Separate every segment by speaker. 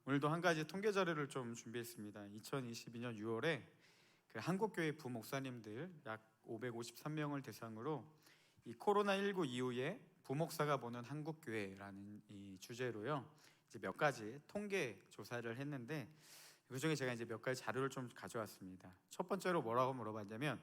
Speaker 1: 오늘도 한 가지 통계 자료를 좀 준비했습니다. 2022년 6월에 그 한국교회 부목사님들 약 553명을 대상으로 이 코로나19 이후에 부목사가 보는 한국교회라는 이 주제로요, 이제 몇 가지 통계 조사를 했는데 그 중에 제가 이제 몇 가지 자료를 좀 가져왔습니다. 첫 번째로 뭐라고 물어봤냐면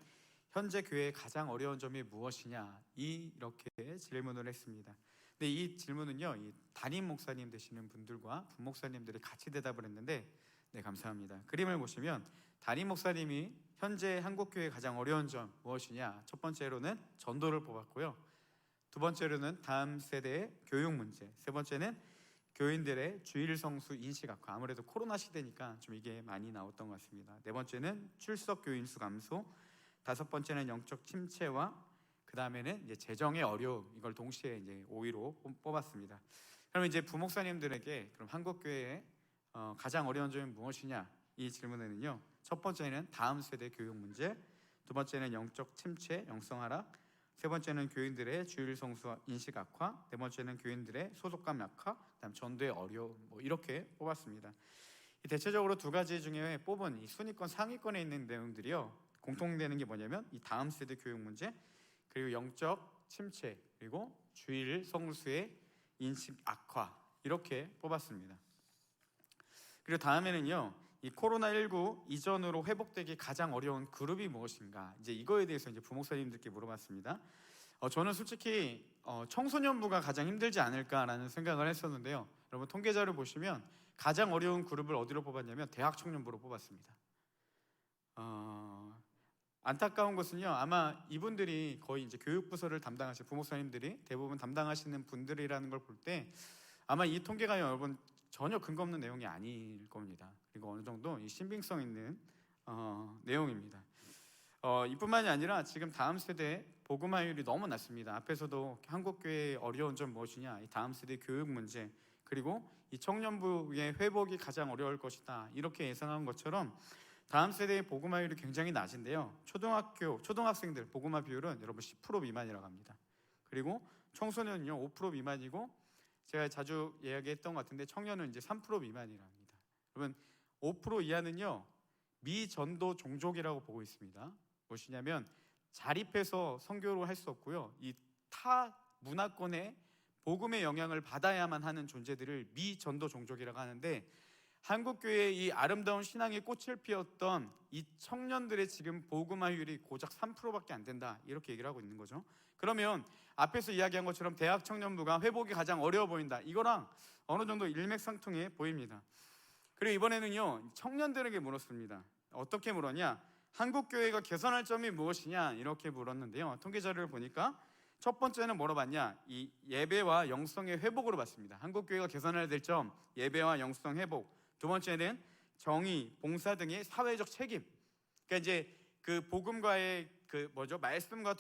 Speaker 1: 현재 교회의 가장 어려운 점이 무엇이냐, 이렇게 질문을 했습니다. 근데 이 질문은요, 이 담임 목사님 되시는 분들과 부목사님들이 같이 대답을 했는데, 네, 감사합니다. 그림을 보시면 담임 목사님이 현재 한국교회의 가장 어려운 점 무엇이냐, 첫 번째로는 전도를 뽑았고요, 두 번째로는 다음 세대의 교육 문제, 세 번째는 교인들의 주일 성수 인식 악화, 아무래도 코로나 시대니까 좀 이게 많이 나왔던 것 같습니다. 네 번째는 출석 교인 수 감소, 다섯 번째는 영적 침체와 그 다음에는 이제 재정의 어려움, 이걸 동시에 이제 5위로 뽑았습니다. 그러면 이제 부목사님들에게 그럼 한국교회의 가장 어려운 점이 무엇이냐, 이 질문에는요, 첫 번째는 다음 세대 교육 문제, 두 번째는 영적 침체, 영성 하락, 세 번째는 교인들의 주일 성수 인식 악화, 네 번째는 교인들의 소속감 약화, 그다음 전도의 어려움, 이렇게 뽑았습니다. 대체적으로 두 가지 중에 뽑은 이 순위권 상위권에 있는 내용들이요, 공통되는 게 뭐냐면 이 다음 세대 교육 문제, 그리고 영적 침체, 그리고 주일 성수의 인식 악화, 이렇게 뽑았습니다. 그리고 다음에는요, 이 코로나19 이전으로 회복되기 가장 어려운 그룹이 무엇인가, 이제 이거에 대해서 이제 부목사님들께 물어봤습니다. 저는 솔직히 청소년부가 가장 힘들지 않을까라는 생각을 했었는데요, 여러분 통계자를 보시면 가장 어려운 그룹을 어디로 뽑았냐면 대학 청년부로 뽑았습니다. 안타까운 것은요, 아마 이분들이 거의 이제 교육부서를 담당하시는 부목사님들이 대부분 담당하시는 분들이라는 걸 볼 때 아마 이 통계가 여러분 전혀 근거 없는 내용이 아닐 겁니다. 그리고 어느 정도 이 신빙성 있는 내용입니다. 이뿐만이 아니라 지금 다음 세대 복음화율이 너무 낮습니다. 앞에서도 한국교회의 어려운 점 무엇이냐, 이 다음 세대 교육 문제, 그리고 이 청년부의 회복이 가장 어려울 것이다, 이렇게 예상한 것처럼 다음 세대의 복음화율이 굉장히 낮은데요, 초등학생들 복음화 비율은 여러분 10% 미만이라고 합니다. 그리고 청소년은요 5% 미만이고, 제가 자주 이야기했던 것 같은데 청년은 이제 3% 미만이라고 합니다. 여러분 5% 이하는요 미전도 종족이라고 보고 있습니다. 무엇이냐면 자립해서 선교를 할 수 없고요, 이 타 문화권의 복음의 영향을 받아야만 하는 존재들을 미전도 종족이라고 하는데, 한국교회의 이 아름다운 신앙의 꽃을 피웠던 이 청년들의 지금 복음화율이 고작 3%밖에 안 된다, 이렇게 얘기를 하고 있는 거죠. 그러면 앞에서 이야기한 것처럼 대학 청년부가 회복이 가장 어려워 보인다, 이거랑 어느 정도 일맥상통해 보입니다. 그리고 이번에는요 청년들에게 물었습니다. 어떻게 물었냐, 한국교회가 개선할 점이 무엇이냐, 이렇게 물었는데요, 통계자료를 보니까 첫 번째는 뭐로 봤냐, 이 예배와 영성의 회복으로 봤습니다. 한국교회가 개선해야 될 점, 예배와 영성 회복. 두 번째는 정의, 봉사 등의 사회적 책임. 그러니까 이제 그 복음과의 그 말씀과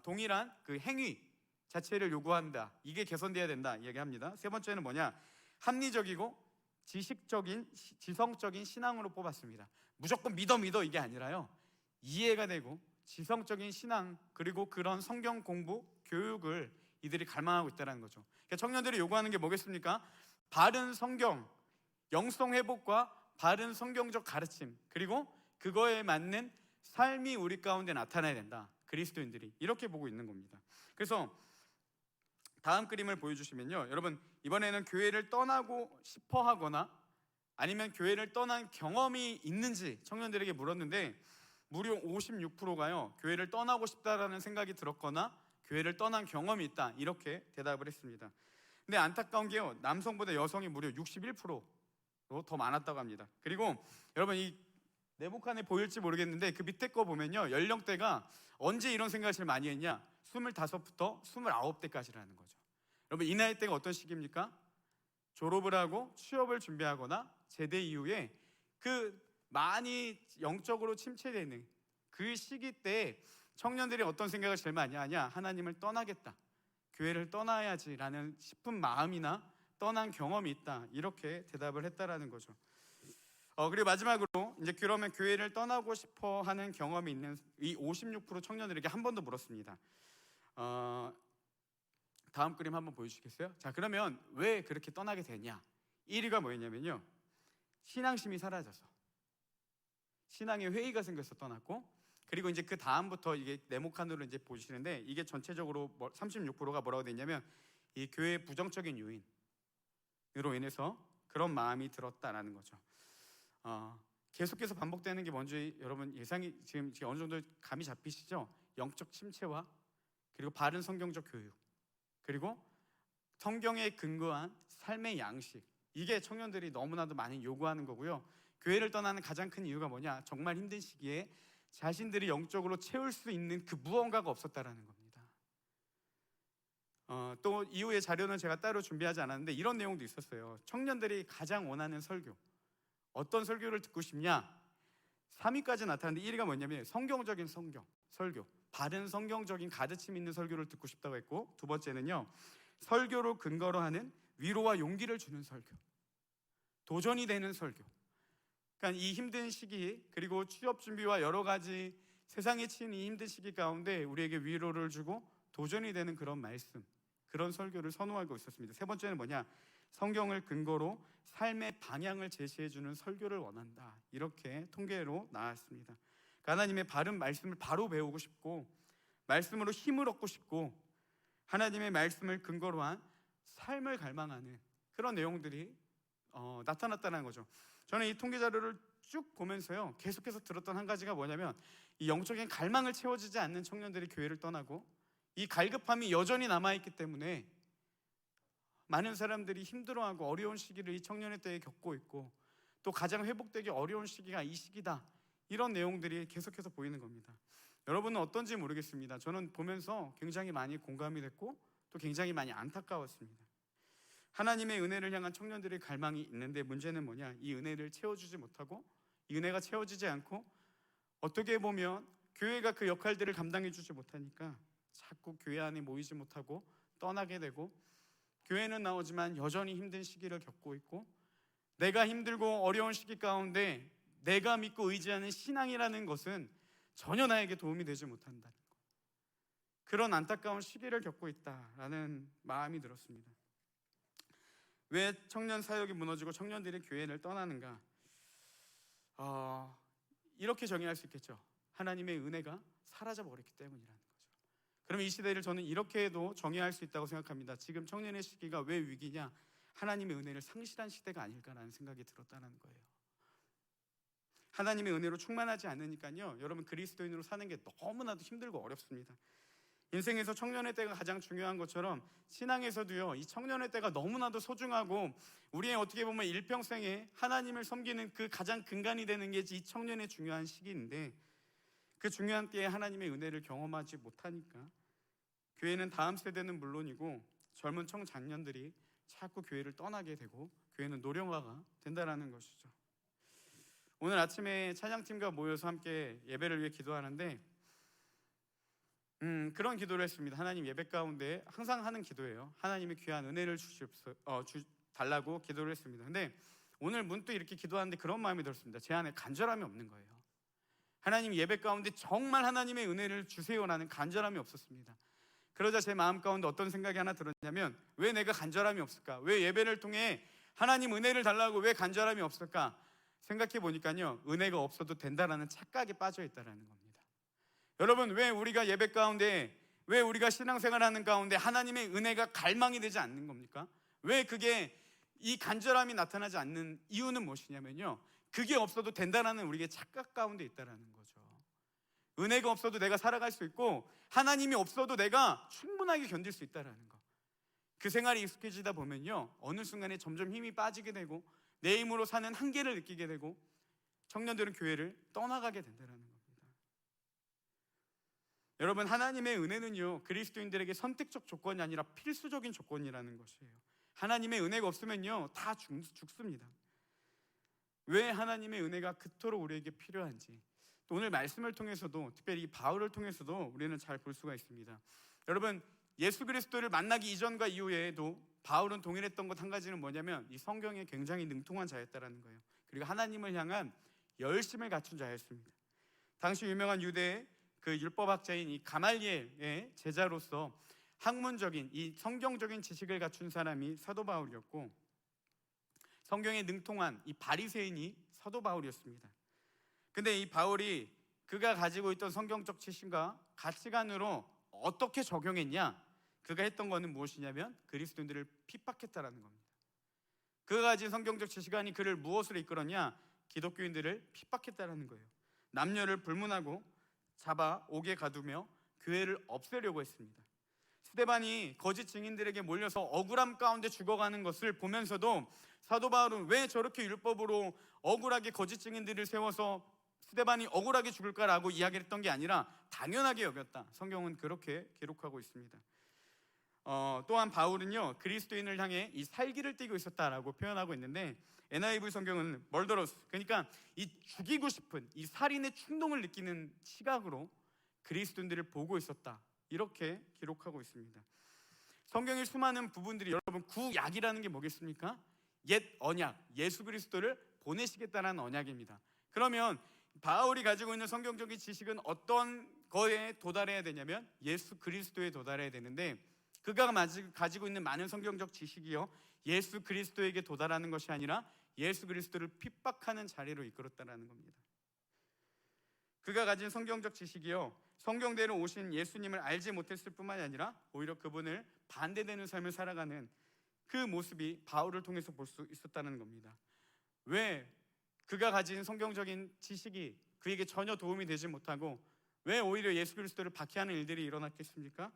Speaker 1: 동일한 그 행위 자체를 요구한다, 이게 개선돼야 된다 이야기합니다. 세 번째는 뭐냐, 합리적이고 지성적인 신앙으로 뽑았습니다. 무조건 믿어 이게 아니라요, 이해가 되고 지성적인 신앙, 그리고 그런 성경 공부, 교육을 이들이 갈망하고 있다는 거죠. 그러니까 청년들이 요구하는 게 뭐겠습니까? 바른 성경, 영성 회복과 바른 성경적 가르침, 그리고 그거에 맞는 삶이 우리 가운데 나타나야 된다, 그리스도인들이 이렇게 보고 있는 겁니다. 그래서 다음 그림을 보여주시면요, 여러분 이번에는 교회를 떠나고 싶어 하거나 아니면 교회를 떠난 경험이 있는지 청년들에게 물었는데, 무려 56%가요 교회를 떠나고 싶다라는 생각이 들었거나 교회를 떠난 경험이 있다, 이렇게 대답을 했습니다. 근데 안타까운 게요, 남성보다 여성이 무려 61%로 더 많았다고 합니다. 그리고 여러분 이 네모칸에 보일지 모르겠는데 그 밑에 거 보면요, 연령대가 언제 이런 생각을 제일 많이 했냐, 25부터 29대까지라는 거죠. 여러분 이 나이 대가 어떤 시기입니까? 졸업을 하고 취업을 준비하거나 제대 이후에 그 많이 영적으로 침체되는 그 시기 때 청년들이 어떤 생각을 제일 많이 하냐, 하나님을 떠나겠다, 교회를 떠나야지라는 싶은 마음이나 떠난 경험이 있다, 이렇게 대답을 했다라는 거죠. 그리고 마지막으로 이제 그러면 교회를 떠나고 싶어 하는 경험이 있는 이 56% 청년들에게 한 번 더 물었습니다. 다음 그림 한번 보여주시겠어요? 자, 그러면 왜 그렇게 떠나게 되냐? 1위가 뭐였냐면요, 신앙심이 사라져서 신앙의 회의가 생겨서 떠났고, 그리고 이제 그 다음부터 이게 네모칸으로 이제 보시는데, 이게 전체적으로 36%가 뭐라고 돼 있냐면 이 교회의 부정적인 요인으로 인해서 그런 마음이 들었다라는 거죠. 계속해서 반복되는 게 뭔지 여러분 예상이 지금 어느 정도 감이 잡히시죠? 영적 침체와 그리고 바른 성경적 교육, 그리고 성경에 근거한 삶의 양식, 이게 청년들이 너무나도 많이 요구하는 거고요. 교회를 떠나는 가장 큰 이유가 뭐냐? 정말 힘든 시기에 자신들이 영적으로 채울 수 있는 그 무언가가 없었다라는 겁니다. 또 이후의 자료는 제가 따로 준비하지 않았는데 이런 내용도 있었어요. 청년들이 가장 원하는 설교, 어떤 설교를 듣고 싶냐? 3위까지 나타났는데 1위가 뭐냐면 성경적인 설교, 바른 성경적인 가르침 있는 설교를 듣고 싶다고 했고, 두 번째는요, 설교로 근거로 하는 위로와 용기를 주는 설교, 도전이 되는 설교. 그러니까 이 힘든 시기, 그리고 취업 준비와 여러 가지 세상에 치인 이 힘든 시기 가운데 우리에게 위로를 주고 도전이 되는 그런 말씀, 그런 설교를 선호하고 있었습니다. 세 번째는 뭐냐? 성경을 근거로 삶의 방향을 제시해주는 설교를 원한다. 이렇게 통계로 나왔습니다. 그러니까 하나님의 바른 말씀을 바로 배우고 싶고, 말씀으로 힘을 얻고 싶고, 하나님의 말씀을 근거로 한 삶을 갈망하는 그런 내용들이 나타났다는 거죠. 저는 이 통계 자료를 쭉 보면서요, 계속해서 들었던 한 가지가 뭐냐면, 이 영적인 갈망을 채워지지 않는 청년들이 교회를 떠나고, 이 갈급함이 여전히 남아있기 때문에 많은 사람들이 힘들어하고 어려운 시기를 이 청년의 때에 겪고 있고, 또 가장 회복되기 어려운 시기가 이 시기다, 이런 내용들이 계속해서 보이는 겁니다. 여러분은 어떤지 모르겠습니다. 저는 보면서 굉장히 많이 공감이 됐고 또 굉장히 많이 안타까웠습니다. 하나님의 은혜를 향한 청년들의 갈망이 있는데 문제는 뭐냐? 이 은혜를 채워주지 못하고, 이 은혜가 채워지지 않고, 어떻게 보면 교회가 그 역할들을 감당해주지 못하니까 자꾸 교회 안에 모이지 못하고 떠나게 되고, 교회는 나오지만 여전히 힘든 시기를 겪고 있고, 내가 힘들고 어려운 시기 가운데 내가 믿고 의지하는 신앙이라는 것은 전혀 나에게 도움이 되지 못한다는 것, 그런 안타까운 시기를 겪고 있다라는 마음이 들었습니다. 왜 청년 사역이 무너지고 청년들이 교회를 떠나는가? 이렇게 정의할 수 있겠죠. 하나님의 은혜가 사라져버렸기 때문이라는 거죠. 그러면 이 시대를 저는 이렇게도 정의할 수 있다고 생각합니다. 지금 청년의 시기가 왜 위기냐? 하나님의 은혜를 상실한 시대가 아닐까라는 생각이 들었다는 거예요. 하나님의 은혜로 충만하지 않으니까요, 여러분 그리스도인으로 사는 게 너무나도 힘들고 어렵습니다. 인생에서 청년의 때가 가장 중요한 것처럼 신앙에서도요, 이 청년의 때가 너무나도 소중하고, 우리의 어떻게 보면 일평생에 하나님을 섬기는 그 가장 근간이 되는 게 이 청년의 중요한 시기인데, 그 중요한 때에 하나님의 은혜를 경험하지 못하니까 교회는 다음 세대는 물론이고 젊은 청장년들이 자꾸 교회를 떠나게 되고 교회는 노령화가 된다는 것이죠. 오늘 아침에 찬양팀과 모여서 함께 예배를 위해 기도하는데 그런 기도를 했습니다. 하나님, 예배 가운데 항상 하는 기도예요. 하나님의 귀한 은혜를 달라고 기도를 했습니다. 근데 오늘 문득 이렇게 기도하는데 그런 마음이 들었습니다. 제 안에 간절함이 없는 거예요. 하나님, 예배 가운데 정말 하나님의 은혜를 주세요라는 간절함이 없었습니다. 그러자 제 마음 가운데 어떤 생각이 하나 들었냐면, 왜 내가 간절함이 없을까? 왜 예배를 통해 하나님 은혜를 달라고 왜 간절함이 없을까? 생각해 보니까요, 은혜가 없어도 된다라는 착각에 빠져 있다라는 겁니다. 여러분, 왜 우리가 예배 가운데, 왜 우리가 신앙생활하는 가운데 하나님의 은혜가 갈망이 되지 않는 겁니까? 왜 그게 이 간절함이 나타나지 않는 이유는 무엇이냐면요, 그게 없어도 된다라는 우리의 착각 가운데 있다라는 거죠. 은혜가 없어도 내가 살아갈 수 있고, 하나님이 없어도 내가 충분하게 견딜 수 있다라는 거. 그 생활이 익숙해지다 보면요, 어느 순간에 점점 힘이 빠지게 되고 내 힘으로 사는 한계를 느끼게 되고 청년들은 교회를 떠나가게 된다는 겁니다. 여러분, 하나님의 은혜는요, 그리스도인들에게 선택적 조건이 아니라 필수적인 조건이라는 것이에요. 하나님의 은혜가 없으면요, 다 죽습니다. 왜 하나님의 은혜가 그토록 우리에게 필요한지, 또 오늘 말씀을 통해서도, 특별히 이 바울을 통해서도 우리는 잘 볼 수가 있습니다. 여러분, 예수 그리스도를 만나기 이전과 이후에도 바울은 동일했던 것 한 가지는 뭐냐면, 이 성경에 굉장히 능통한 자였다라는 거예요. 그리고 하나님을 향한 열심을 갖춘 자였습니다. 당시 유명한 유대의 그 율법학자인 이 가말리엘의 제자로서 학문적인 이 성경적인 지식을 갖춘 사람이 사도 바울이었고, 성경에 능통한 이 바리새인이 사도 바울이었습니다. 근데 이 바울이 그가 가지고 있던 성경적 지식과 가치관으로 어떻게 적용했냐? 그가 했던 거는 무엇이냐면 그리스도인들을 핍박했다라는 겁니다. 그가 가진 성경적 지식관이 그를 무엇으로 이끌었냐? 기독교인들을 핍박했다라는 거예요. 남녀를 불문하고 잡아 옥에 가두며 교회를 없애려고 했습니다. 스데반이 거짓 증인들에게 몰려서 억울함 가운데 죽어가는 것을 보면서도 사도 바울은 왜 저렇게 율법으로 억울하게 거짓 증인들을 세워서 스데반이 억울하게 죽을까라고 이야기를 했던 게 아니라 당연하게 여겼다. 성경은 그렇게 기록하고 있습니다. 또한 바울은요, 그리스도인을 향해 이 살기를 띠고 있었다라고 표현하고 있는데, NIV 성경은 멀더러스, 그러니까 이 죽이고 싶은 이 살인의 충동을 느끼는 시각으로 그리스도인들을 보고 있었다, 이렇게 기록하고 있습니다. 성경의 수많은 부분들이, 여러분, 구약이라는 게 뭐겠습니까? 옛 언약, 예수 그리스도를 보내시겠다는 언약입니다. 그러면 바울이 가지고 있는 성경적인 지식은 어떤 거에 도달해야 되냐면 예수 그리스도에 도달해야 되는데, 그가 가지고 있는 많은 성경적 지식이요, 예수 그리스도에게 도달하는 것이 아니라 예수 그리스도를 핍박하는 자리로 이끌었다는 겁니다. 그가 가진 성경적 지식이요, 성경대로 오신 예수님을 알지 못했을 뿐만이 아니라 오히려 그분을 반대되는 삶을 살아가는 그 모습이 바울을 통해서 볼 수 있었다는 겁니다. 왜 그가 가진 성경적인 지식이 그에게 전혀 도움이 되지 못하고 왜 오히려 예수 그리스도를 박해하는 일들이 일어났겠습니까?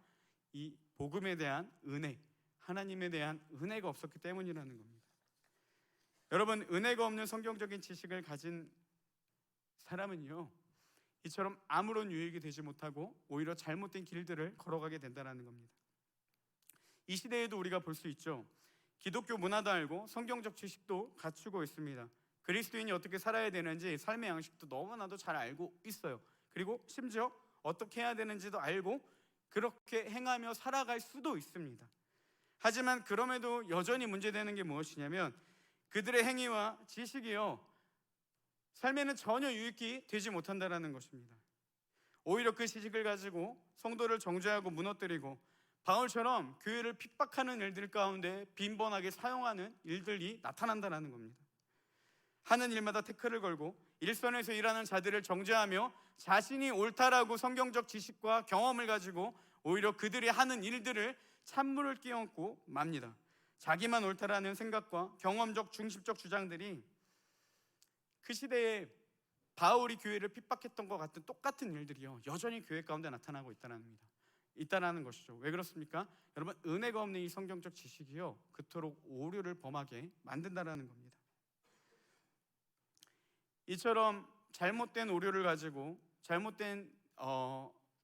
Speaker 1: 이 복음에 대한 은혜, 하나님에 대한 은혜가 없었기 때문이라는 겁니다. 여러분, 은혜가 없는 성경적인 지식을 가진 사람은요, 이처럼 아무런 유익이 되지 못하고 오히려 잘못된 길들을 걸어가게 된다는 겁니다. 이 시대에도 우리가 볼 수 있죠. 기독교 문화도 알고 성경적 지식도 갖추고 있습니다. 그리스도인이 어떻게 살아야 되는지 삶의 양식도 너무나도 잘 알고 있어요. 그리고 심지어 어떻게 해야 되는지도 알고 그렇게 행하며 살아갈 수도 있습니다. 하지만 그럼에도 여전히 문제되는 게 무엇이냐면 그들의 행위와 지식이요, 삶에는 전혀 유익이 되지 못한다는 것입니다. 오히려 그 지식을 가지고 성도를 정죄하고 무너뜨리고 바울처럼 교회를 핍박하는 일들 가운데 빈번하게 사용하는 일들이 나타난다는 겁니다. 하는 일마다 태클을 걸고 일선에서 일하는 자들을 정죄하며 자신이 옳다라고 성경적 지식과 경험을 가지고 오히려 그들이 하는 일들을 찬물을 끼얹고 맙니다. 자기만 옳다라는 생각과 경험적 중심적 주장들이 그 시대에 바울이 교회를 핍박했던 것 같은 똑같은 일들이요, 여전히 교회 가운데 나타나고 있다는 것이죠. 왜 그렇습니까? 여러분, 은혜가 없는 이 성경적 지식이요, 그토록 오류를 범하게 만든다는 겁니다. 이처럼 잘못된 오류를 가지고 잘못된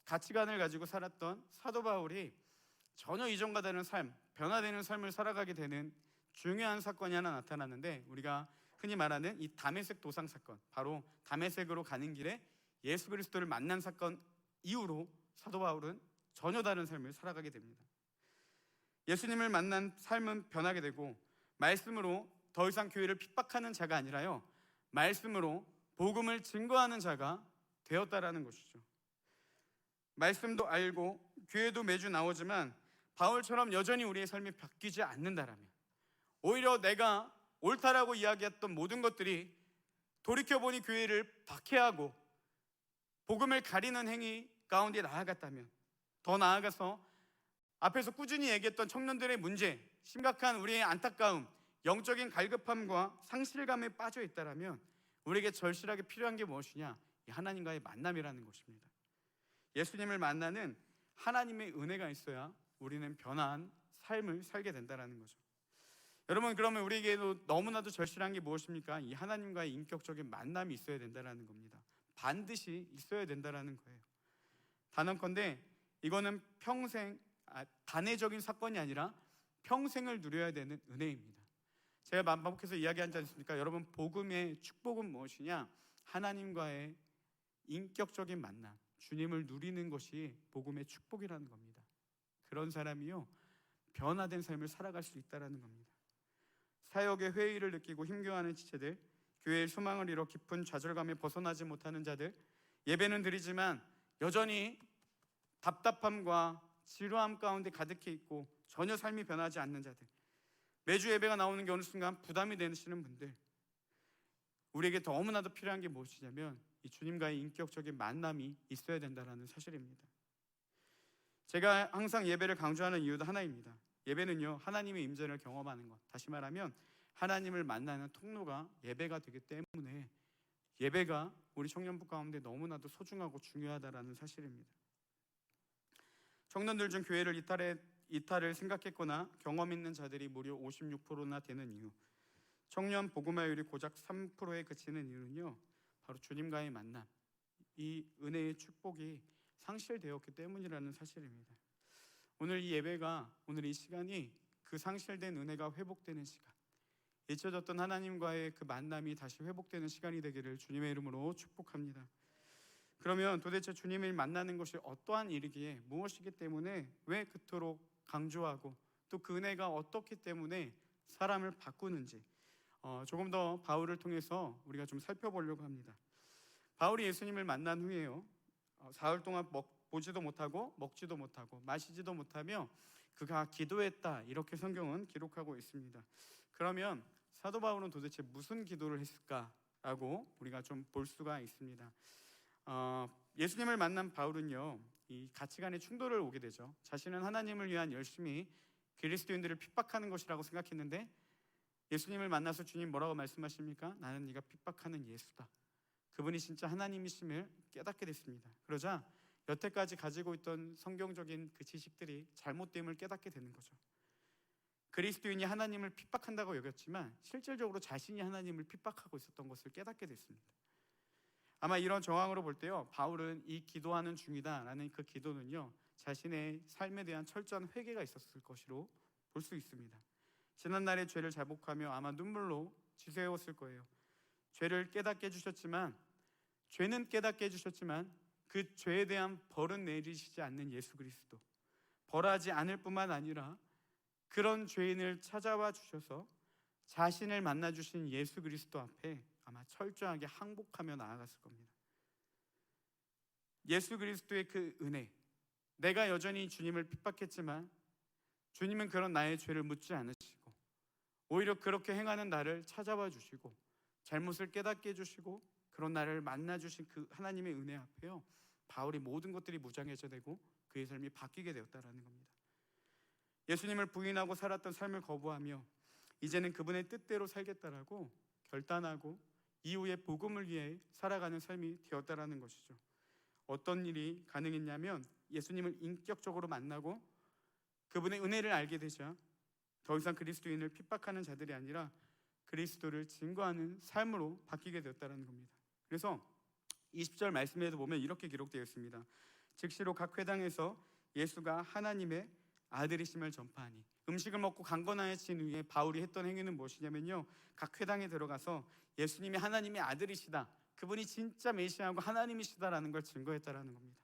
Speaker 1: 가치관을 가지고 살았던 사도 바울이 전혀 이전과 다른 삶, 변화되는 삶을 살아가게 되는 중요한 사건이 하나 나타났는데, 우리가 흔히 말하는 이 다메섹 도상 사건, 바로 다메섹으로 가는 길에 예수 그리스도를 만난 사건 이후로 사도 바울은 전혀 다른 삶을 살아가게 됩니다. 예수님을 만난 삶은 변하게 되고 말씀으로 더 이상 교회를 핍박하는 자가 아니라요, 말씀으로 복음을 증거하는 자가 되었다라는 것이죠. 말씀도 알고 교회도 매주 나오지만 바울처럼 여전히 우리의 삶이 바뀌지 않는다라면, 오히려 내가 옳다라고 이야기했던 모든 것들이 돌이켜보니 교회를 박해하고 복음을 가리는 행위 가운데 나아갔다면, 더 나아가서 앞에서 꾸준히 얘기했던 청년들의 문제, 심각한 우리의 안타까움, 영적인 갈급함과 상실감에 빠져 있다라면 우리에게 절실하게 필요한 게 무엇이냐? 이 하나님과의 만남이라는 것입니다. 예수님을 만나는 하나님의 은혜가 있어야 우리는 변화한 삶을 살게 된다는 거죠. 여러분, 그러면 우리에게도 너무나도 절실한 게 무엇입니까? 이 하나님과의 인격적인 만남이 있어야 된다는 겁니다. 반드시 있어야 된다는 거예요. 단언컨대 이거는 평생, 단회적인 사건이 아니라 평생을 누려야 되는 은혜입니다. 제가 반복해서 이야기하지 않습니까? 여러분, 복음의 축복은 무엇이냐? 하나님과의 인격적인 만남, 주님을 누리는 것이 복음의 축복이라는 겁니다. 그런 사람이요, 변화된 삶을 살아갈 수 있다는 겁니다. 사역의 회의를 느끼고 힘겨워하는 지체들, 교회의 소망을 잃어 깊은 좌절감에 벗어나지 못하는 자들, 예배는 드리지만 여전히 답답함과 지루함 가운데 가득해 있고 전혀 삶이 변하지 않는 자들,
Speaker 2: 매주 예배가 나오는 게 어느 순간 부담이 되시는 분들, 우리에게 너무나도 필요한 게 무엇이냐면 이 주님과의 인격적인 만남이 있어야 된다는 사실입니다. 제가 항상 예배를 강조하는 이유도 하나입니다. 예배는요, 하나님의 임재를 경험하는 것, 다시 말하면 하나님을 만나는 통로가 예배가 되기 때문에 예배가 우리 청년부 가운데 너무나도 소중하고 중요하다는 사실입니다. 청년들 중 교회를 이탈을 생각했거나 경험 있는 자들이 무려 56%나 되는 이유, 청년 복음화율이 고작 3%에 그치는 이유는요, 바로 주님과의 만남, 이 은혜의 축복이 상실되었기 때문이라는 사실입니다. 오늘 이 예배가, 오늘 이 시간이 그 상실된 은혜가 회복되는 시간, 잊혀졌던 하나님과의 그 만남이 다시 회복되는 시간이 되기를 주님의 이름으로 축복합니다. 그러면 도대체 주님을 만나는 것이 어떠한 일이기에, 무엇이기 때문에, 왜 그토록 강조하고 또 그 은혜가 어떻기 때문에 사람을 바꾸는지 조금 더 바울을 통해서 우리가 좀 살펴보려고 합니다. 바울이 예수님을 만난 후에요, 사흘 동안 보지도 못하고 먹지도 못하고 마시지도 못하며 그가 기도했다, 이렇게 성경은 기록하고 있습니다. 그러면 사도 바울은 도대체 무슨 기도를 했을까라고 우리가 좀 볼 수가 있습니다. 예수님을 만난 바울은요, 이 가치관의 충돌을 오게 되죠. 자신은 하나님을 위한 열심히 그리스도인들을 핍박하는 것이라고 생각했는데 예수님을 만나서 주님 뭐라고 말씀하십니까? 나는 네가 핍박하는 예수다. 그분이 진짜 하나님이심을 깨닫게 됐습니다. 그러자 여태까지 가지고 있던 성경적인 그 지식들이 잘못됨을 깨닫게 되는 거죠. 그리스도인이 하나님을 핍박한다고 여겼지만 실질적으로 자신이 하나님을 핍박하고 있었던 것을 깨닫게 됐습니다. 아마 이런 정황으로 볼 때요, 바울은 이 기도하는 중이다라는 그 기도는요, 자신의 삶에 대한 철저한 회개가 있었을 것으로 볼 수 있습니다. 지난날의 죄를 자복하며 아마 눈물로 지새웠을 거예요. 죄를 깨닫게 해주셨지만, 죄는 깨닫게 해주셨지만 그 죄에 대한 벌은 내리시지 않는 예수 그리스도, 벌하지 않을 뿐만 아니라 그런 죄인을 찾아와 주셔서 자신을 만나 주신 예수 그리스도 앞에 아마 철저하게 항복하며 나아갔을 겁니다. 예수 그리스도의 그 은혜, 내가 여전히 주님을 핍박했지만 주님은 그런 나의 죄를 묻지 않으시고 오히려 그렇게 행하는 나를 찾아와 주시고 잘못을 깨닫게 해주시고 그런 나를 만나 주신 그 하나님의 은혜 앞에요, 바울이 모든 것들이 무장해져 되고 그의 삶이 바뀌게 되었다는 겁니다. 예수님을 부인하고 살았던 삶을 거부하며 이제는 그분의 뜻대로 살겠다라고 결단하고 이후에 복음을 위해 살아가는 삶이 되었다라는 것이죠. 어떤 일이 가능했냐면 예수님을 인격적으로 만나고 그분의 은혜를 알게 되자 더 이상 그리스도인을 핍박하는 자들이 아니라 그리스도를 증거하는 삶으로 바뀌게 되었다는 겁니다. 그래서 20절 말씀에도 보면 이렇게 기록되어 있습니다. 즉시로 각 회당에서 예수가 하나님의 아들이심을 전파하니, 음식을 먹고 강건하신 후에 바울이 했던 행위는 무엇이냐면요, 각 회당에 들어가서 예수님이 하나님의 아들이시다, 그분이 진짜 메시아고 하나님이시다라는 걸 증거했다라는 겁니다.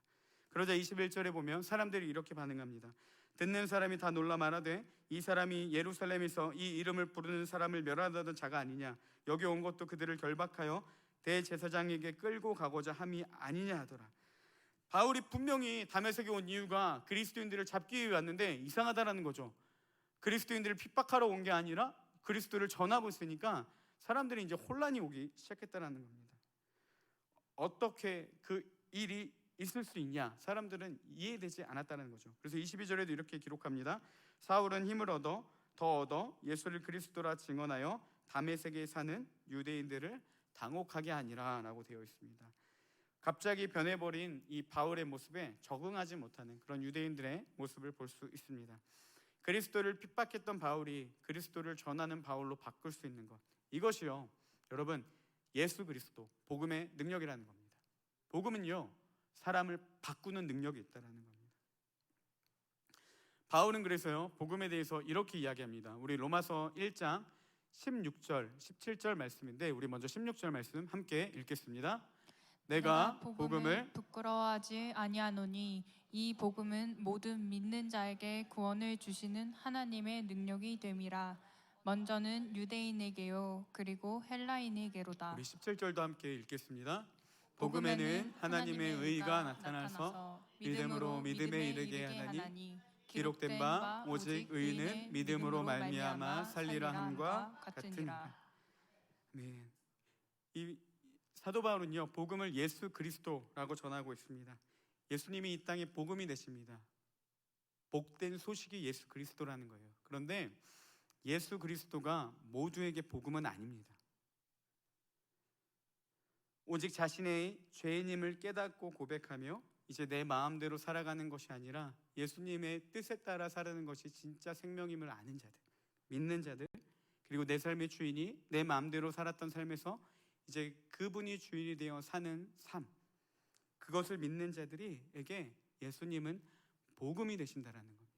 Speaker 2: 그러자 21절에 보면 사람들이 이렇게 반응합니다. 듣는 사람이 다 놀라 말하되 이 사람이 예루살렘에서 이 이름을 부르는 사람을 멸하던 자가 아니냐, 여기 온 것도 그들을 결박하여 대제사장에게 끌고 가고자 함이 아니냐 하더라. 바울이 분명히 다메섹에 온 이유가 그리스도인들을 잡기 위해 왔는데 이상하다라는 거죠. 그리스도인들을 핍박하러 온 게 아니라 그리스도를 전하고 있으니까 사람들이 이제 혼란이 오기 시작했다는 겁니다. 어떻게 그 일이 있을 수 있냐, 사람들은 이해되지 않았다는 거죠. 그래서 22절에도 이렇게 기록합니다. 사울은 힘을 더 얻어 예수를 그리스도라 증언하여 다메섹에 사는 유대인들을 당혹하게 하니라 라고 되어 있습니다. 갑자기 변해버린 이 바울의 모습에 적응하지 못하는 그런 유대인들의 모습을 볼 수 있습니다. 그리스도를 핍박했던 바울이 그리스도를 전하는 바울로 바꿀 수 있는 것, 이것이요 여러분, 예수 그리스도 복음의 능력이라는 겁니다. 복음은요 사람을 바꾸는 능력이 있다는 겁니다. 바울은 그래서요 복음에 대해서 이렇게 이야기합니다. 우리 로마서 1장 16절 17절 말씀인데 우리 먼저 16절 말씀 함께 읽겠습니다. 내가 복음을
Speaker 3: 부끄러워하지 아니하노니 이 복음은 모든 믿는 자에게 구원을 주시는 하나님의 능력이 됨이라. 먼저는 유대인에게요 그리고 헬라인에게로다.
Speaker 2: 우리 17절도 함께 읽겠습니다. 복음에는 하나님의 의가 나타나서 믿음으로 믿음에 이르게 하나니 기록된 바 오직 의인은 믿음으로 말미암아 살리라 함과 같으니라. 네. 이 사도 바울은요, 복음을 예수 그리스도라고 전하고 있습니다. 예수님이 이 땅에 복음이 되십니다. 복된 소식이 예수 그리스도라는 거예요. 그런데 예수 그리스도가 모두에게 복음은 아닙니다. 오직 자신의 죄인임을 깨닫고 고백하며 이제 내 마음대로 살아가는 것이 아니라 예수님의 뜻에 따라 살아가는 것이 진짜 생명임을 아는 자들, 믿는 자들, 그리고 내 삶의 주인이 내 마음대로 살았던 삶에서 이제 그분이 주인이 되어 사는 삶, 그것을 믿는 자들에게 예수님은 복음이 되신다라는 겁니다.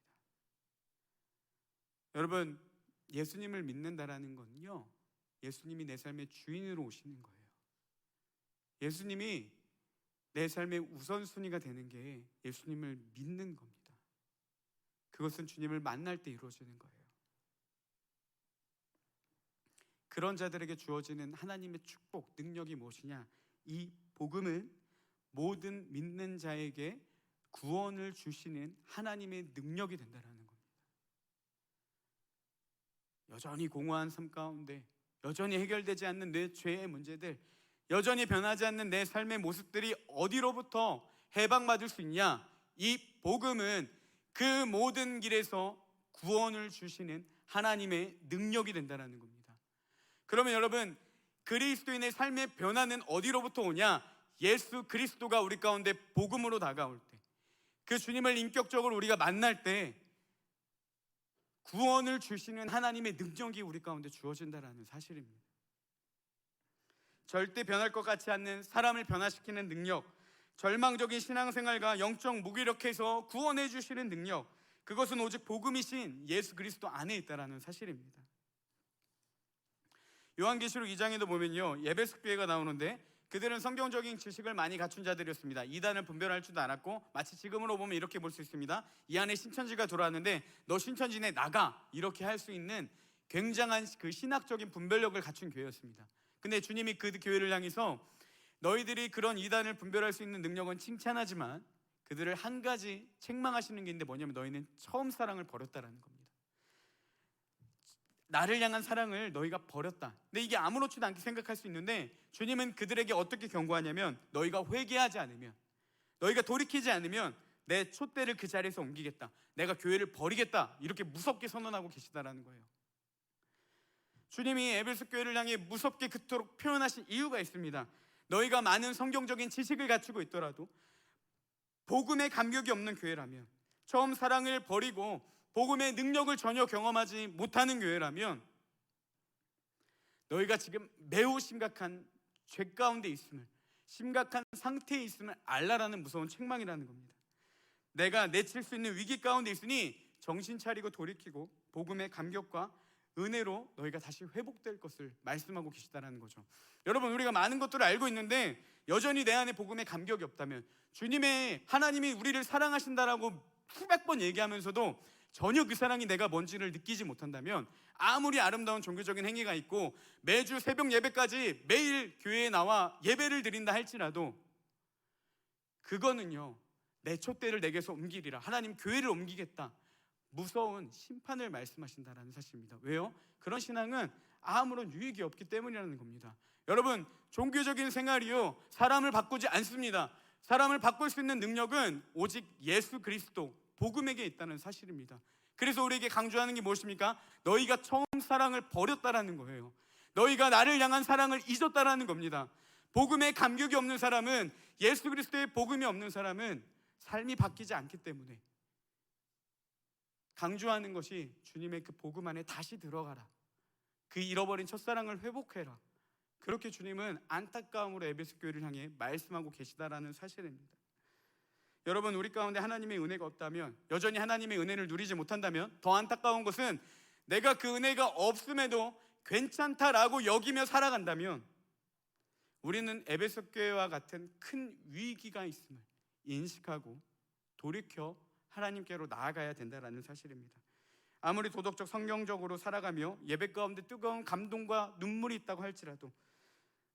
Speaker 2: 여러분, 예수님을 믿는다라는 건요, 예수님이 내 삶의 주인으로 오시는 거예요. 예수님이 내 삶의 우선순위가 되는 게 예수님을 믿는 겁니다. 그것은 주님을 만날 때 이루어지는 거예요. 그런 자들에게 주어지는 하나님의 축복, 능력이 무엇이냐? 이 복음은 모든 믿는 자에게 구원을 주시는 하나님의 능력이 된다는 겁니다. 여전히 공허한 삶 가운데, 여전히 해결되지 않는 내 죄의 문제들, 여전히 변하지 않는 내 삶의 모습들이 어디로부터 해방받을 수 있냐? 이 복음은 그 모든 길에서 구원을 주시는 하나님의 능력이 된다는 겁니다. 그러면 여러분, 그리스도인의 삶의 변화는 어디로부터 오냐? 예수 그리스도가 우리 가운데 복음으로 다가올 때, 그 주님을 인격적으로 우리가 만날 때 구원을 주시는 하나님의 능력이 우리 가운데 주어진다는 사실입니다. 절대 변할 것 같지 않는 사람을 변화시키는 능력, 절망적인 신앙생활과 영적 무기력해서 구원해 주시는 능력, 그것은 오직 복음이신 예수 그리스도 안에 있다는 사실입니다. 요한계시록 2장에도 보면요, 에베소 교회가 나오는데 그들은 성경적인 지식을 많이 갖춘 자들이었습니다. 이단을 분별할 줄도 알았고, 마치 지금으로 보면 이렇게 볼 수 있습니다. 이 안에 신천지가 들어왔는데 너 신천지 내 나가, 이렇게 할 수 있는 굉장한 그 신학적인 분별력을 갖춘 교회였습니다. 근데 주님이 그 교회를 향해서 너희들이 그런 이단을 분별할 수 있는 능력은 칭찬하지만 그들을 한 가지 책망하시는 게 있는데 뭐냐면 너희는 처음 사랑을 버렸다라는 겁니다. 나를 향한 사랑을 너희가 버렸다. 근데 이게 아무렇지도 않게 생각할 수 있는데 주님은 그들에게 어떻게 경고하냐면 너희가 회개하지 않으면, 너희가 돌이키지 않으면 내 촛대를 그 자리에서 옮기겠다, 내가 교회를 버리겠다, 이렇게 무섭게 선언하고 계시다라는 거예요. 주님이 에베소 교회를 향해 무섭게 그토록 표현하신 이유가 있습니다. 너희가 많은 성경적인 지식을 갖추고 있더라도 복음의 감격이 없는 교회라면, 처음 사랑을 버리고 복음의 능력을 전혀 경험하지 못하는 교회라면 너희가 지금 매우 심각한 죄 가운데 있음을, 심각한 상태에 있음을 알라라는 무서운 책망이라는 겁니다. 내가 내칠 수 있는 위기 가운데 있으니 정신 차리고 돌이키고 복음의 감격과 은혜로 너희가 다시 회복될 것을 말씀하고 계시다는 거죠. 여러분, 우리가 많은 것들을 알고 있는데 여전히 내 안에 복음의 감격이 없다면, 하나님이 우리를 사랑하신다라고 수백 번 얘기하면서도 전혀 그 사랑이 내가 뭔지를 느끼지 못한다면, 아무리 아름다운 종교적인 행위가 있고 매주 새벽 예배까지 매일 교회에 나와 예배를 드린다 할지라도 그거는요, 내 촛대를 내게서 옮기리라, 하나님 교회를 옮기겠다, 무서운 심판을 말씀하신다라는 사실입니다. 왜요? 그런 신앙은 아무런 유익이 없기 때문이라는 겁니다. 여러분, 종교적인 생활이요, 사람을 바꾸지 않습니다. 사람을 바꿀 수 있는 능력은 오직 예수 그리스도 복음에게 있다는 사실입니다. 그래서 우리에게 강조하는 게 무엇입니까? 너희가 처음 사랑을 버렸다라는 거예요. 너희가 나를 향한 사랑을 잊었다라는 겁니다. 복음에 감격이 없는 사람은, 예수 그리스도의 복음이 없는 사람은 삶이 바뀌지 않기 때문에 강조하는 것이 주님의 그 복음 안에 다시 들어가라, 그 잃어버린 첫사랑을 회복해라, 그렇게 주님은 안타까움으로 에베소 교회를 향해 말씀하고 계시다라는 사실입니다. 여러분, 우리 가운데 하나님의 은혜가 없다면, 여전히 하나님의 은혜를 누리지 못한다면, 더 안타까운 것은 내가 그 은혜가 없음에도 괜찮다라고 여기며 살아간다면 우리는 에베소 교회와 같은 큰 위기가 있음을 인식하고 돌이켜 하나님께로 나아가야 된다는 사실입니다. 아무리 도덕적 성경적으로 살아가며 예배 가운데 뜨거운 감동과 눈물이 있다고 할지라도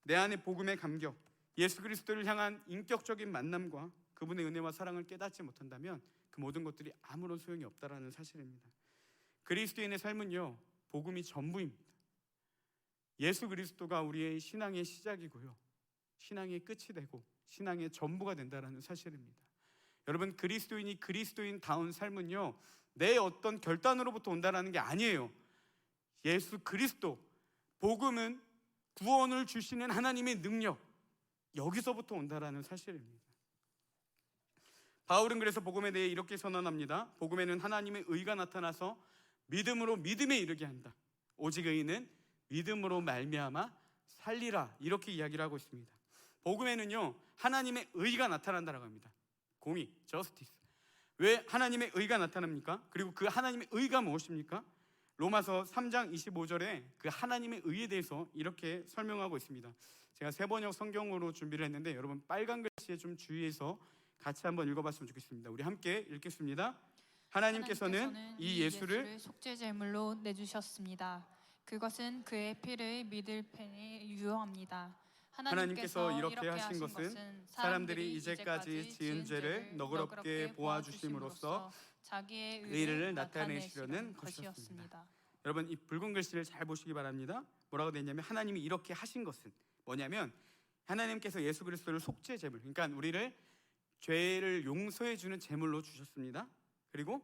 Speaker 2: 내 안에 복음의 감격, 예수 그리스도를 향한 인격적인 만남과 그분의 은혜와 사랑을 깨닫지 못한다면 그 모든 것들이 아무런 소용이 없다라는 사실입니다. 그리스도인의 삶은요, 복음이 전부입니다. 예수 그리스도가 우리의 신앙의 시작이고요, 신앙의 끝이 되고 신앙의 전부가 된다라는 사실입니다. 여러분, 그리스도인이 그리스도인다운 삶은요, 내 어떤 결단으로부터 온다라는 게 아니에요. 예수 그리스도, 복음은 구원을 주시는 하나님의 능력, 여기서부터 온다라는 사실입니다. 바울은 그래서 복음에 대해 이렇게 선언합니다. 복음에는 하나님의 의가 나타나서 믿음으로 믿음에 이르게 한다. 오직 의인은 믿음으로 말미암아 살리라, 이렇게 이야기를 하고 있습니다. 복음에는요, 하나님의 의가 나타난다라고 합니다. 공의, 저스티스. 왜 하나님의 의가 나타납니까? 그리고 그 하나님의 의가 무엇입니까? 로마서 3장 25절에 그 하나님의 의에 대해서 이렇게 설명하고 있습니다. 제가 세 번역 성경으로 준비를 했는데 여러분 빨간 글씨에 좀 주의해서 같이 한번 읽어봤으면 좋겠습니다. 우리 함께 읽겠습니다. 하나님께서는 이 예수를
Speaker 3: 속죄 제물로 내주셨습니다. 그것은 그의 피를 믿을 팬에 유효합니다.
Speaker 2: 하나님께서 이렇게 하신 것은 사람들이 이제까지 지은 죄를 너그럽게 보아주심으로써 자기의 의를 나타내시려는 것이었습니다. 여러분, 이 붉은 글씨를 잘 보시기 바랍니다. 뭐라고 되어 있냐면, 하나님이 이렇게 하신 것은 뭐냐면, 하나님께서 예수 그리스도를 속죄 제물, 그러니까 우리를 죄를 용서해 주는 제물로 주셨습니다. 그리고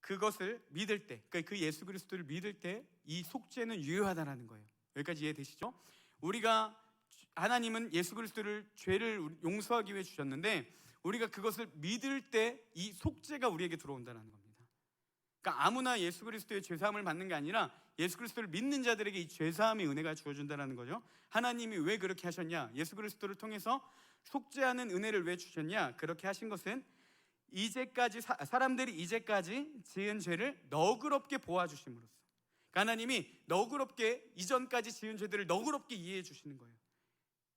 Speaker 2: 그것을 믿을 때, 그러니까 그 예수 그리스도를 믿을 때 이 속죄는 유효하다라는 거예요. 여기까지 이해되시죠? 우리가, 하나님은 예수 그리스도를 죄를 용서하기 위해 주셨는데 우리가 그것을 믿을 때 이 속죄가 우리에게 들어온다는 겁니다. 그러니까 아무나 예수 그리스도의 죄사함을 받는 게 아니라 예수 그리스도를 믿는 자들에게 이 죄사함의 은혜가 주어진다는 거죠. 하나님이 왜 그렇게 하셨냐? 예수 그리스도를 통해서 속죄하는 은혜를 왜 주셨냐? 그렇게 하신 것은 이제까지 사람들이 이제까지 지은 죄를 너그럽게 보아주심으로써, 그러니까 하나님이 너그럽게 이전까지 지은 죄들을 너그럽게 이해해 주시는 거예요.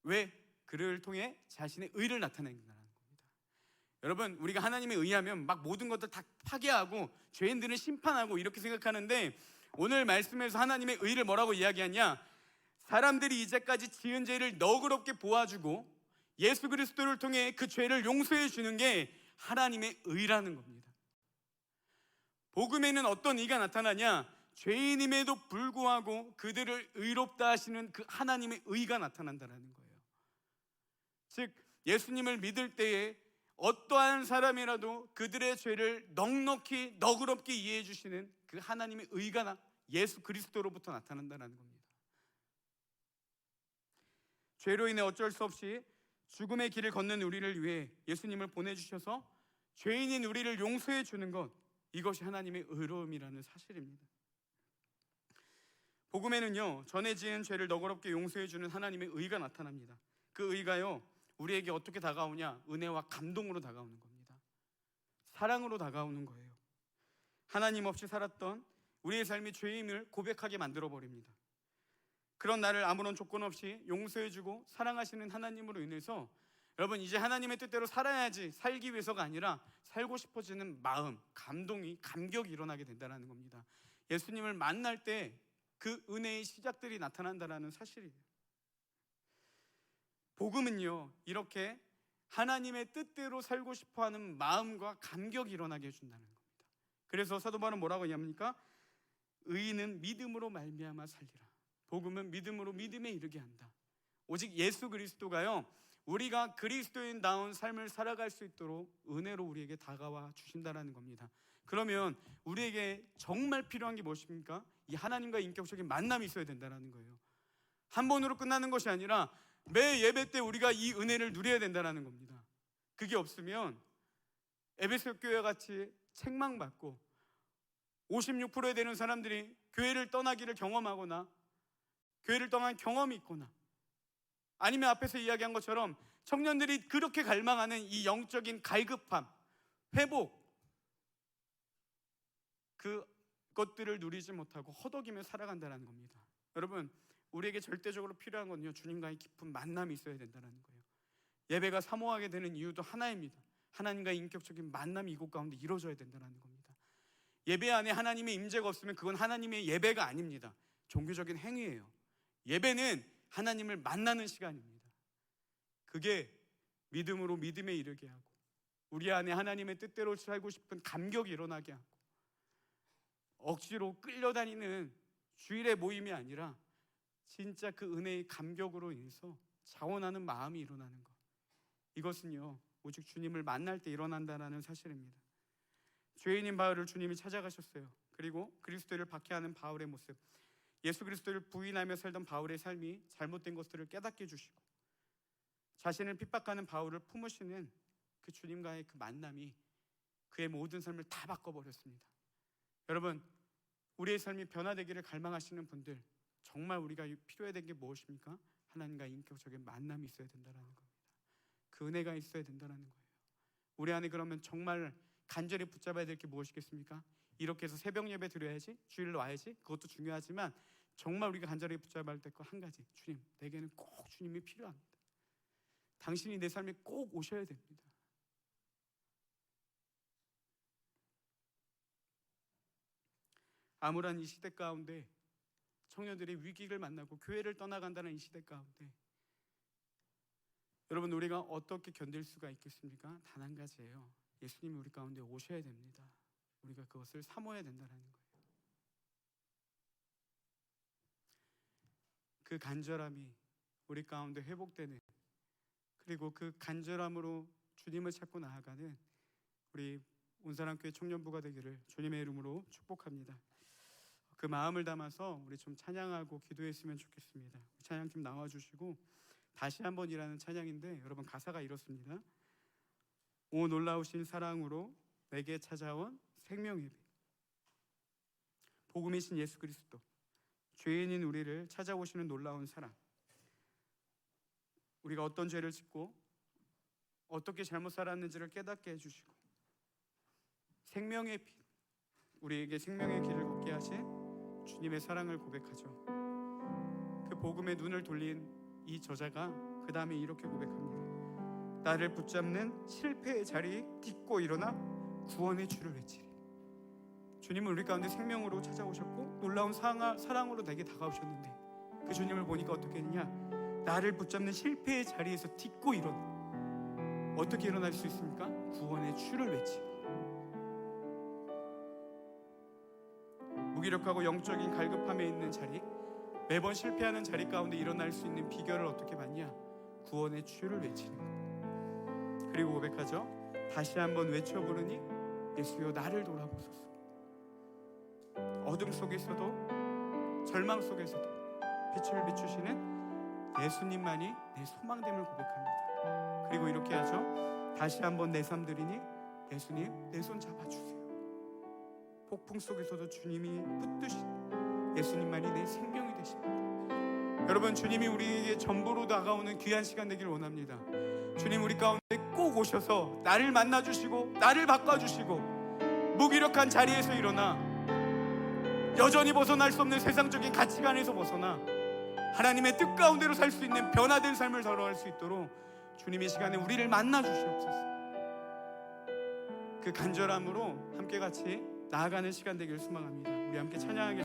Speaker 2: 왜? 그를 통해 자신의 의를 나타낸다는 겁니다. 여러분, 우리가 하나님에 의하면 막 모든 것들 다 파괴하고 죄인들은 심판하고 이렇게 생각하는데, 오늘 말씀에서 하나님의 의를 뭐라고 이야기하냐? 사람들이 이제까지 지은 죄를 너그럽게 보아주고 예수 그리스도를 통해 그 죄를 용서해 주는 게 하나님의 의라는 겁니다. 복음에는 어떤 의가 나타나냐? 죄인임에도 불구하고 그들을 의롭다 하시는 그 하나님의 의가 나타난다는 거예요. 즉, 예수님을 믿을 때에 어떠한 사람이라도 그들의 죄를 넉넉히 너그럽게 이해해 주시는 그 하나님의 의가 예수 그리스도로부터 나타난다는 겁니다. 죄로 인해 어쩔 수 없이 죽음의 길을 걷는 우리를 위해 예수님을 보내주셔서 죄인인 우리를 용서해 주는 것, 이것이 하나님의 의로움이라는 사실입니다. 복음에는요, 전에 지은 죄를 너그럽게 용서해 주는 하나님의 의가 나타납니다. 그 의가요, 우리에게 어떻게 다가오냐? 은혜와 감동으로 다가오는 겁니다. 사랑으로 다가오는 거예요. 하나님 없이 살았던 우리의 삶이 죄임을 고백하게 만들어버립니다. 그런 나를 아무런 조건 없이 용서해주고 사랑하시는 하나님으로 인해서 여러분, 이제 하나님의 뜻대로 살아야지, 살기 위해서가 아니라 살고 싶어지는 마음, 감동이, 감격이 일어나게 된다는 겁니다. 예수님을 만날 때 그 은혜의 시작들이 나타난다는 사실이에요. 복음은요, 이렇게 하나님의 뜻대로 살고 싶어하는 마음과 감격이 일어나게 해준다는 겁니다. 그래서 사도 바울은 뭐라고 하냐니까, 의인은 믿음으로 말미암아 살리라. 복음은 믿음으로 믿음에 이르게 한다. 오직 예수 그리스도가요, 우리가 그리스도인다운 삶을 살아갈 수 있도록 은혜로 우리에게 다가와 주신다는 겁니다. 그러면 우리에게 정말 필요한 게 무엇입니까? 이 하나님과 인격적인 만남이 있어야 된다는 거예요. 한 번으로 끝나는 것이 아니라 매 예배 때 우리가 이 은혜를 누려야 된다는 겁니다. 그게 없으면 에베소 교회 같이 책망받고 56%에 되는 사람들이 교회를 떠나기를 경험하거나 교회를 떠난 경험이 있거나, 아니면 앞에서 이야기한 것처럼 청년들이 그렇게 갈망하는 이 영적인 갈급함, 회복, 그것들을 누리지 못하고 허덕이며 살아간다는 겁니다. 여러분, 우리에게 절대적으로 필요한 건요, 주님과의 깊은 만남이 있어야 된다는 거예요. 예배가 사모하게 되는 이유도 하나입니다. 하나님과의 인격적인 만남이 이곳 가운데 이루어져야 된다는 겁니다. 예배 안에 하나님의 임재가 없으면 그건 하나님의 예배가 아닙니다. 종교적인 행위예요. 예배는 하나님을 만나는 시간입니다. 그게 믿음으로 믿음에 이르게 하고 우리 안에 하나님의 뜻대로 살고 싶은 감격이 일어나게 하고, 억지로 끌려다니는 주일의 모임이 아니라 진짜 그 은혜의 감격으로 인해서 자원하는 마음이 일어나는 것, 이것은요 오직 주님을 만날 때 일어난다는 사실입니다. 죄인인 바울을 주님이 찾아가셨어요. 그리고 그리스도를 박해하는 바울의 모습, 예수 그리스도를 부인하며 살던 바울의 삶이 잘못된 것들을 깨닫게 해주시고, 자신을 핍박하는 바울을 품으시는 그 주님과의 그 만남이 그의 모든 삶을 다 바꿔버렸습니다. 여러분, 우리의 삶이 변화되기를 갈망하시는 분들, 정말 우리가 필요해야 되는 게 무엇입니까? 하나님과의 인격적인 만남이 있어야 된다는 겁니다. 그 은혜가 있어야 된다는 거예요. 우리 안에 그러면 정말 간절히 붙잡아야 될 게 무엇이겠습니까? 이렇게 해서 새벽 예배 드려야지, 주일로 와야지, 그것도 중요하지만 정말 우리가 간절히 붙잡아야 될 거 한 가지, 주님, 내게는 꼭 주님이 필요합니다. 당신이 내 삶에 꼭 오셔야 됩니다. 암울한 이 시대 가운데 청년들이 위기를 만나고 교회를 떠나간다는 이 시대 가운데 여러분, 우리가 어떻게 견딜 수가 있겠습니까? 단 한 가지예요. 예수님이 우리 가운데 오셔야 됩니다. 우리가 그것을 사모해야 된다는 거예요. 그 간절함이 우리 가운데 회복되는, 그리고 그 간절함으로 주님을 찾고 나아가는 우리 온사랑교회 청년부가 되기를 주님의 이름으로 축복합니다. 그 마음을 담아서 우리 좀 찬양하고 기도했으면 좋겠습니다. 찬양팀 나와주시고 다시 한번이라는 찬양인데, 여러분 가사가 이렇습니다. 오 놀라우신 사랑으로 내게 찾아온 생명의 빛, 복음이신 예수 그리스도, 죄인인 우리를 찾아오시는 놀라운 사랑, 우리가 어떤 죄를 짓고 어떻게 잘못 살았는지를 깨닫게 해주시고 생명의 빛, 우리에게 생명의 길을 걷게 하신 주님의 사랑을 고백하죠. 그 복음의 눈을 돌린 이 저자가 그 다음에 이렇게 고백합니다. 나를 붙잡는 실패의 자리 딛고 일어나 구원의 주를 외치리. 주님은 우리 가운데 생명으로 찾아오셨고 놀라운 사랑으로 내게 다가오셨는데, 그 주님을 보니까 어떻게 했느냐, 나를 붙잡는 실패의 자리에서 딛고 일어나. 어떻게 일어날 수 있습니까? 구원의 주를 외치리. 무기력하고 영적인 갈급함에 있는 자리, 매번 실패하는 자리 가운데 일어날 수 있는 비결을 어떻게 봤냐? 구원의 주를 외치는 것. 그리고 고백하죠. 다시 한번 외쳐 부르니 예수여 나를 돌아보소서. 어둠 속에서도 절망 속에서도 빛을 비추시는 예수님만이 내 소망됨을 고백합니다. 그리고 이렇게 하죠. 다시 한번 내 삶 드리니 예수님 내 손 잡아주세요. 폭풍 속에서도 주님이 붙드신 예수님만이 내 생명이 되십니다. 여러분, 주님이 우리에게 전부로 다가오는 귀한 시간 되기를 원합니다. 주님 우리 가운데 꼭 오셔서 나를 만나주시고 나를 바꿔주시고 무기력한 자리에서 일어나 여전히 벗어날 수 없는 세상적인 가치관에서 벗어나 하나님의 뜻 가운데로 살 수 있는 변화된 삶을 살아갈 수 있도록 주님의 시간에 우리를 만나주시옵소서. 그 간절함으로 함께 같이 나아가는 시간 되기를 소망합니다. 우리 함께 찬양하겠습니다.